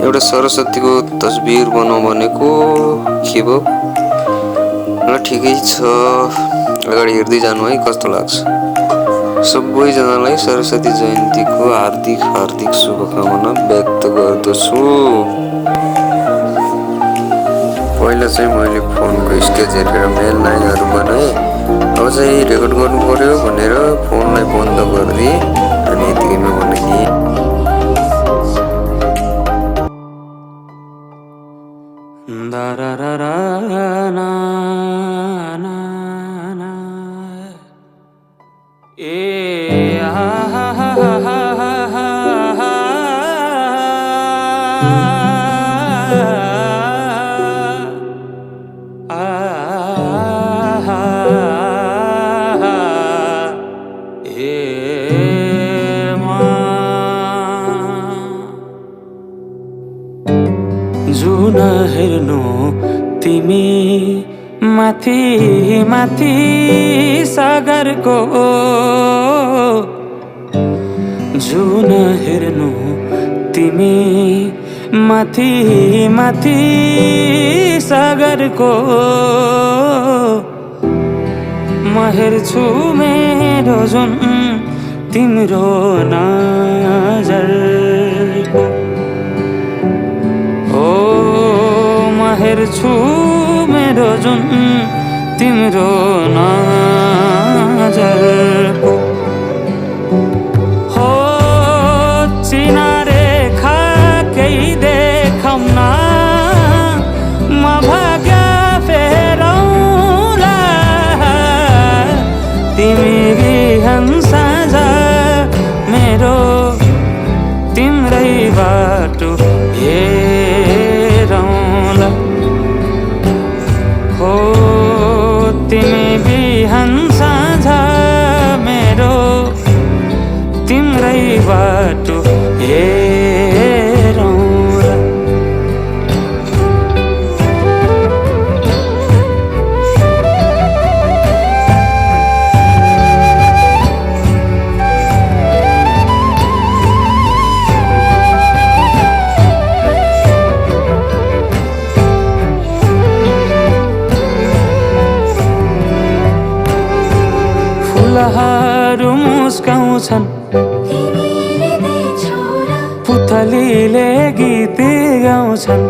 एउटा सरस्वतीको तस्बिर बनाऊ भनेको के भयो? ल ठिकै छ, अगाडि हेर्दै जानु है कस्तो लाग्छ। सबैजनालाई सरस्वती जयन्तीको हार्दिक हार्दिक शुभकामना व्यक्त गर्दछु। पहिला चाहिँ मैले फोनको स्टेज हेरेर मेल लाइनहरू बनाएँ, अब चाहिँ रेकर्ड गर्नु पर्यो भनेर फोनलाई बन्द गरिदिएँ अनि यतिकैमा बनाइदिएँ। जुन हेर्नु तिमी माथि माथि सागरको, जुन हेर्नु तिमी माथि माथि सागरको, म हेर्छु मेरो जुन तिम्रो नजरको। हेर्छु मेरो जुन तिम्रो नजरको, हो चिनारेखा केही देखाउन म भाग्य फेरौँला, तिमी बिहान साँझ मेरो तिम्रै बाटो हेरौँला, हो तिमी बिहान साँझ मेरो तिम्रै बाटो हेरौँला। फुलहरू मुस्काउँछन्, पुतलीले गीत गाउँछन्,